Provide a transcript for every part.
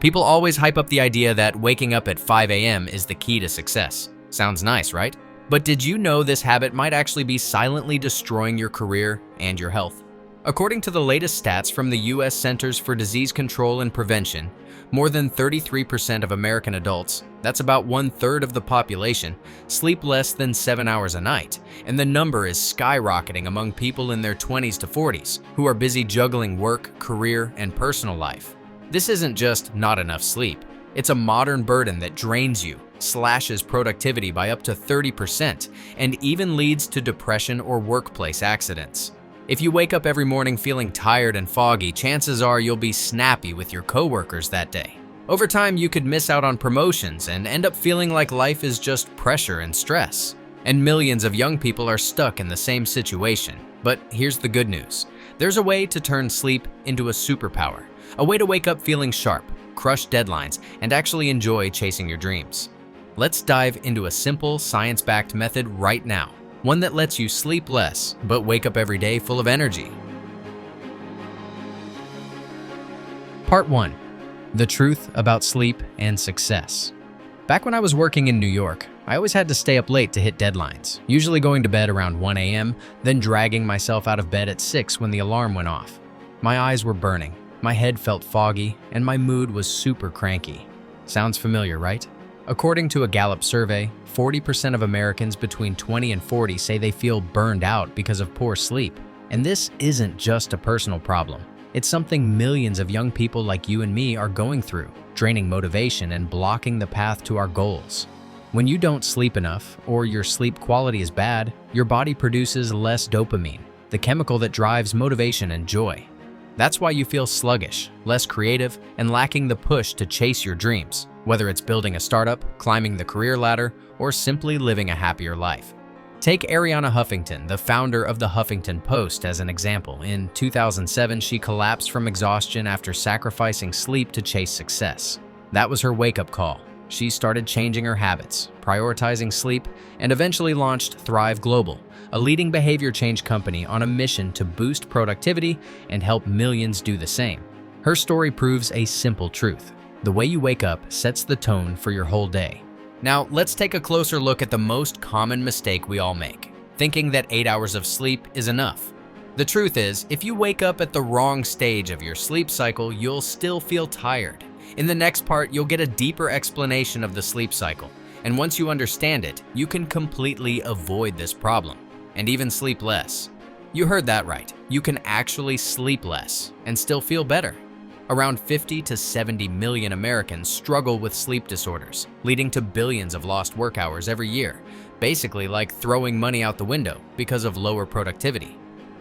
People always hype up the idea that waking up at 5 a.m. is the key to success. Sounds nice, right? But did you know this habit might actually be silently destroying your career and your health? According to the latest stats from the U.S. Centers for Disease Control and Prevention, more than 33% of American adults, that's about 1/3 of the population, sleep less than 7 hours a night, and the number is skyrocketing among people in their 20s to 40s who are busy juggling work, career, and personal life. This isn't just not enough sleep. It's a modern burden that drains you, slashes productivity by up to 30%, and even leads to depression or workplace accidents. If you wake up every morning feeling tired and foggy, chances are you'll be snappy with your coworkers that day. Over time, you could miss out on promotions and end up feeling like life is just pressure and stress. And millions of young people are stuck in the same situation. But here's the good news. There's a way to turn sleep into a superpower. A way to wake up feeling sharp, crush deadlines, and actually enjoy chasing your dreams. Let's dive into a simple, science-backed method right now. One that lets you sleep less, but wake up every day full of energy. Part 1. The truth about sleep and success. Back when I was working in New York, I always had to stay up late to hit deadlines, usually going to bed around 1 a.m., then dragging myself out of bed at 6 when the alarm went off. My eyes were burning, my head felt foggy, and my mood was super cranky. Sounds familiar, right? According to a Gallup survey, 40% of Americans between 20 and 40 say they feel burned out because of poor sleep. And this isn't just a personal problem. It's something millions of young people like you and me are going through, draining motivation and blocking the path to our goals. When you don't sleep enough, or your sleep quality is bad, your body produces less dopamine, the chemical that drives motivation and joy. That's why you feel sluggish, less creative, and lacking the push to chase your dreams, whether it's building a startup, climbing the career ladder, or simply living a happier life. Take Arianna Huffington, the founder of the Huffington Post, as an example. In 2007, she collapsed from exhaustion after sacrificing sleep to chase success. That was her wake-up call. She started changing her habits, prioritizing sleep, and eventually launched Thrive Global, a leading behavior change company on a mission to boost productivity and help millions do the same. Her story proves a simple truth. The way you wake up sets the tone for your whole day. Now, let's take a closer look at the most common mistake we all make, thinking that 8 hours of sleep is enough. The truth is, if you wake up at the wrong stage of your sleep cycle, you'll still feel tired. In the next part, you'll get a deeper explanation of the sleep cycle, and once you understand it, you can completely avoid this problem, and even sleep less. You heard that right. You can actually sleep less and still feel better. Around 50 to 70 million Americans struggle with sleep disorders, leading to billions of lost work hours every year, basically like throwing money out the window because of lower productivity.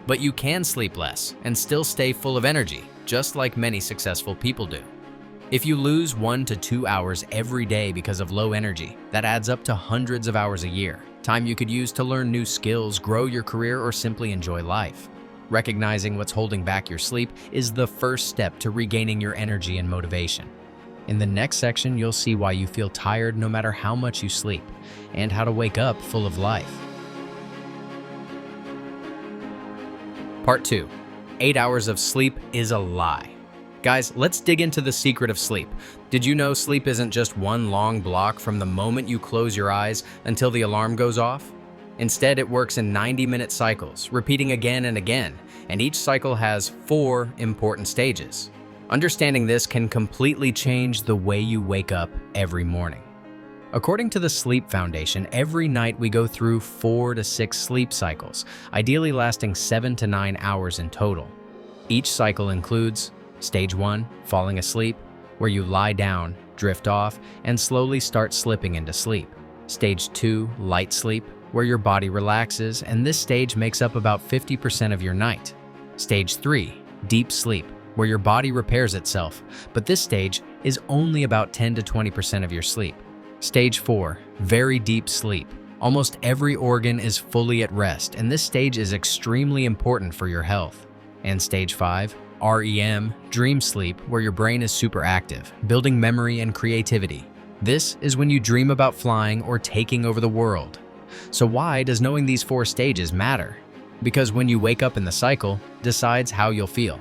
But you can sleep less and still stay full of energy, just like many successful people do. If you lose 1 to 2 hours every day because of low energy, that adds up to hundreds of hours a year, time you could use to learn new skills, grow your career, or simply enjoy life. Recognizing what's holding back your sleep is the first step to regaining your energy and motivation. In the next section, you'll see why you feel tired no matter how much you sleep, and how to wake up full of life. Part 2. 8 hours of sleep is a lie. Guys, let's dig into the secret of sleep. Did you know sleep isn't just one long block from the moment you close your eyes until the alarm goes off? Instead, it works in 90-minute cycles, repeating again and again, and each cycle has 4 important stages. Understanding this can completely change the way you wake up every morning. According to the Sleep Foundation, every night we go through 4 to 6 sleep cycles, ideally lasting 7 to 9 hours in total. Each cycle includes Stage 1, falling asleep, where you lie down, drift off, and slowly start slipping into sleep. Stage 2, light sleep, where your body relaxes, and this stage makes up about 50% of your night. Stage 3, deep sleep, where your body repairs itself, but this stage is only about 10 to 20% of your sleep. Stage 4, very deep sleep. Almost every organ is fully at rest, and this stage is extremely important for your health. And Stage 5, REM, dream sleep, where your brain is super active, building memory and creativity. This is when you dream about flying or taking over the world. So why does knowing these 4 stages matter? Because when you wake up in the cycle, decides how you'll feel.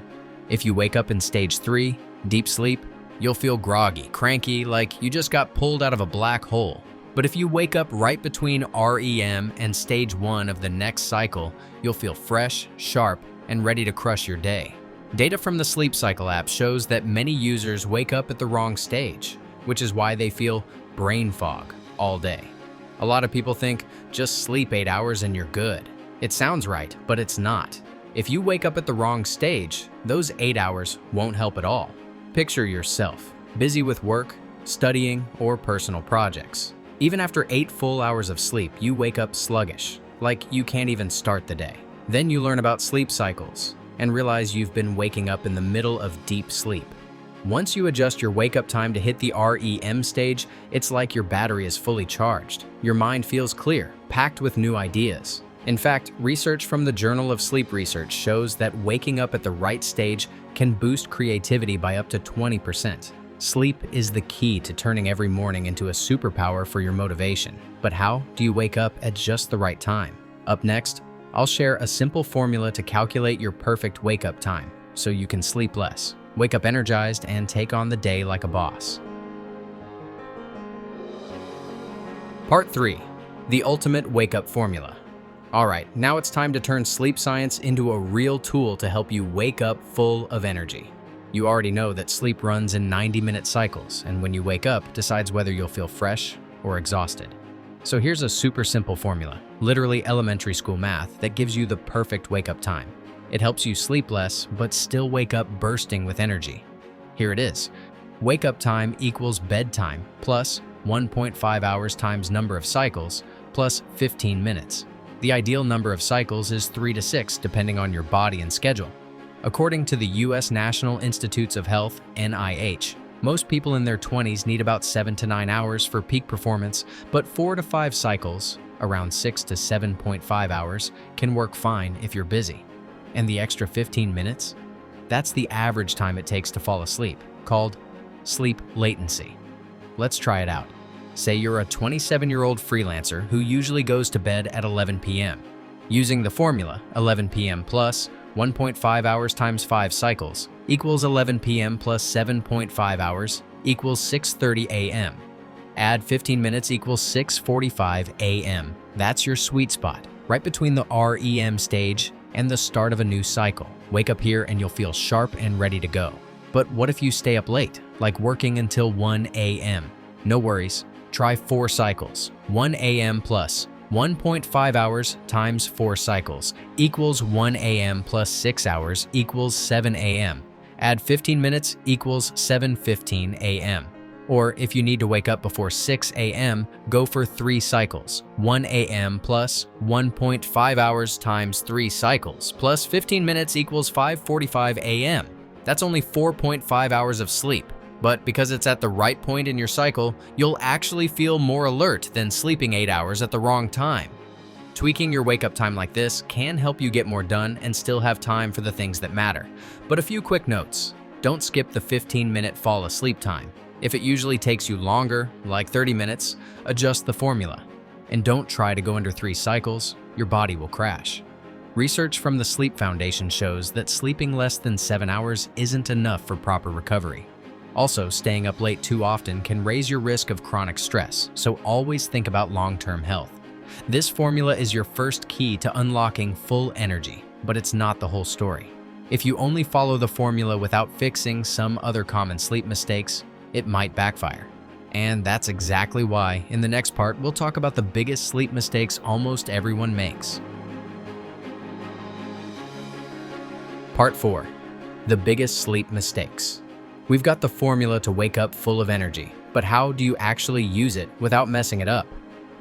If you wake up in Stage 3, deep sleep, You'll feel groggy, cranky, like you just got pulled out of a black hole. But if you wake up right between REM and stage 1 of the next cycle, you'll feel fresh, sharp, and ready to crush your day. Data from the Sleep Cycle app shows that many users wake up at the wrong stage, which is why they feel brain fog all day. A lot of people think, just sleep 8 hours and you're good. It sounds right, but it's not. If you wake up at the wrong stage, those 8 hours won't help at all. Picture yourself, busy with work, studying, or personal projects. Even after 8 full hours of sleep, you wake up sluggish, like you can't even start the day. Then you learn about sleep cycles and realize you've been waking up in the middle of deep sleep. Once you adjust your wake-up time to hit the REM stage, it's like your battery is fully charged. Your mind feels clear, packed with new ideas. In fact, research from the Journal of Sleep Research shows that waking up at the right stage can boost creativity by up to 20%. Sleep is the key to turning every morning into a superpower for your motivation. But how do you wake up at just the right time? Up next, I'll share a simple formula to calculate your perfect wake-up time so you can sleep less, wake up energized, and take on the day like a boss. Part 3. The Ultimate Wake-Up Formula. Alright, now it's time to turn sleep science into a real tool to help you wake up full of energy. You already know that sleep runs in 90-minute cycles, and when you wake up, decides whether you'll feel fresh or exhausted. So here's a super simple formula, literally elementary school math, that gives you the perfect wake-up time. It helps you sleep less, but still wake up bursting with energy. Here it is. Wake-up time equals bedtime plus 1.5 hours times number of cycles plus 15 minutes. The ideal number of cycles is 3 to 6, depending on your body and schedule. According to the U.S. National Institutes of Health, NIH, most people in their 20s need about 7 to 9 hours for peak performance, but 4 to 5 cycles, around 6 to 7.5 hours, can work fine if you're busy. And the extra 15 minutes? That's the average time it takes to fall asleep, called sleep latency. Let's try it out. Say you're a 27-year-old freelancer who usually goes to bed at 11 p.m. Using the formula, 11 p.m. plus 1.5 hours times 5 cycles equals 11 p.m. plus 7.5 hours equals 6:30 a.m. Add 15 minutes equals 6:45 a.m. That's your sweet spot, right between the REM stage and the start of a new cycle. Wake up here and you'll feel sharp and ready to go. But what if you stay up late, like working until 1 a.m.? No worries. Try 4 cycles. 1 a.m. plus 1.5 hours times 4 cycles equals 1 a.m. plus 6 hours equals 7 a.m. Add 15 minutes equals 7:15 a.m. Or if you need to wake up before 6 a.m., go for 3 cycles. 1 a.m. plus 1.5 hours times 3 cycles plus 15 minutes equals 5:45 a.m. That's only 4.5 hours of sleep. But because it's at the right point in your cycle, you'll actually feel more alert than sleeping 8 hours at the wrong time. Tweaking your wake-up time like this can help you get more done and still have time for the things that matter. But a few quick notes. Don't skip the 15-minute fall asleep time. If it usually takes you longer, like 30 minutes, adjust the formula. And don't try to go under 3 cycles, your body will crash. Research from the Sleep Foundation shows that sleeping less than 7 hours isn't enough for proper recovery. Also, staying up late too often can raise your risk of chronic stress, so always think about long-term health. This formula is your first key to unlocking full energy, but it's not the whole story. If you only follow the formula without fixing some other common sleep mistakes, it might backfire. And that's exactly why, in the next part, we'll talk about the biggest sleep mistakes almost everyone makes. Part 4. The biggest sleep mistakes. We've got the formula to wake up full of energy, but how do you actually use it without messing it up?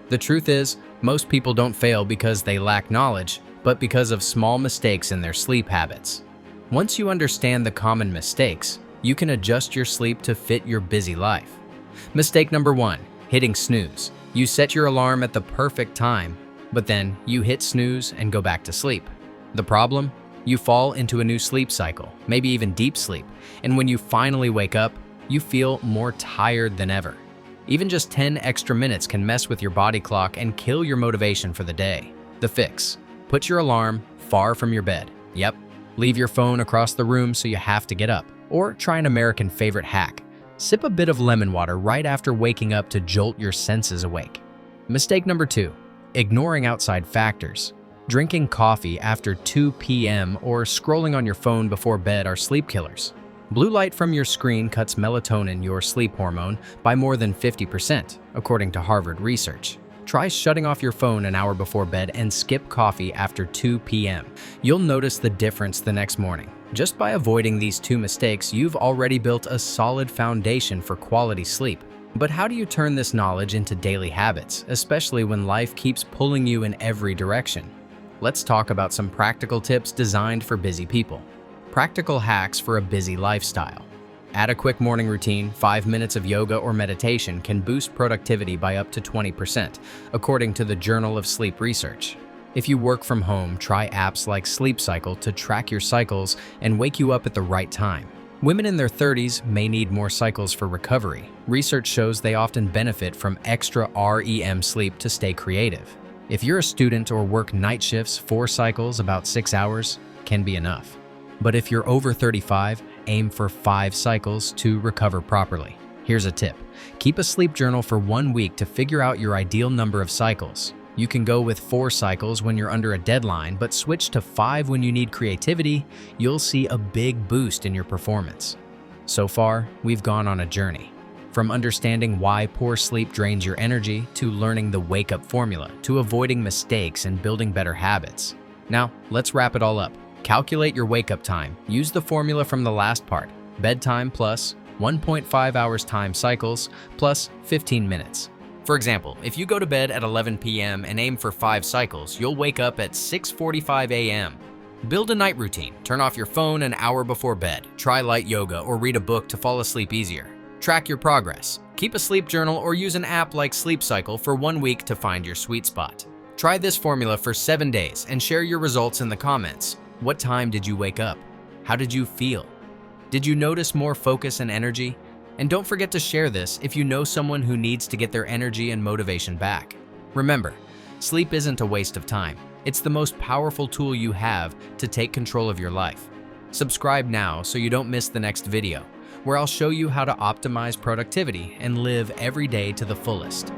The truth is, most people don't fail because they lack knowledge, but because of small mistakes in their sleep habits. Once you understand the common mistakes, you can adjust your sleep to fit your busy life. Mistake number 1, hitting snooze. You set your alarm at the perfect time, but then you hit snooze and go back to sleep. The problem? You fall into a new sleep cycle, maybe even deep sleep, and when you finally wake up, you feel more tired than ever. Even just 10 extra minutes can mess with your body clock and kill your motivation for the day. The fix: put your alarm far from your bed. Yep, leave your phone across the room so you have to get up. Or try an American favorite hack. Sip a bit of lemon water right after waking up to jolt your senses awake. Mistake number 2. Ignoring outside factors. Drinking coffee after 2 p.m. or scrolling on your phone before bed are sleep killers. Blue light from your screen cuts melatonin, your sleep hormone, by more than 50%, according to Harvard research. Try shutting off your phone an hour before bed and skip coffee after 2 p.m. You'll notice the difference the next morning. Just by avoiding these 2 mistakes, you've already built a solid foundation for quality sleep. But how do you turn this knowledge into daily habits, especially when life keeps pulling you in every direction? Let's talk about some practical tips designed for busy people. Practical hacks for a busy lifestyle. Add a quick morning routine. 5 minutes of yoga or meditation can boost productivity by up to 20%, according to the Journal of Sleep Research. If you work from home, try apps like Sleep Cycle to track your cycles and wake you up at the right time. Women in their 30s may need more cycles for recovery. Research shows they often benefit from extra REM sleep to stay creative. If you're a student or work night shifts, 4 cycles, about 6 hours, can be enough. But if you're over 35, aim for 5 cycles to recover properly. Here's a tip. Keep a sleep journal for 1 week to figure out your ideal number of cycles. You can go with 4 cycles when you're under a deadline, but switch to 5 when you need creativity. You'll see a big boost in your performance. So far, we've gone on a journey. From understanding why poor sleep drains your energy, to learning the wake-up formula, to avoiding mistakes and building better habits. Now, let's wrap it all up. Calculate your wake-up time. Use the formula from the last part. Bedtime plus 1.5 hours time cycles plus 15 minutes. For example, if you go to bed at 11 p.m. and aim for 5 cycles, you'll wake up at 6:45 a.m. Build a night routine. Turn off your phone an hour before bed. Try light yoga or read a book to fall asleep easier. Track your progress. Keep a sleep journal or use an app like Sleep Cycle for 1 week to find your sweet spot. Try this formula for 7 days and share your results in the comments. What time did you wake up? How did you feel? Did you notice more focus and energy? And don't forget to share this if you know someone who needs to get their energy and motivation back. Remember, sleep isn't a waste of time. It's the most powerful tool you have to take control of your life. Subscribe now so you don't miss the next video, where I'll show you how to optimize productivity and live every day to the fullest.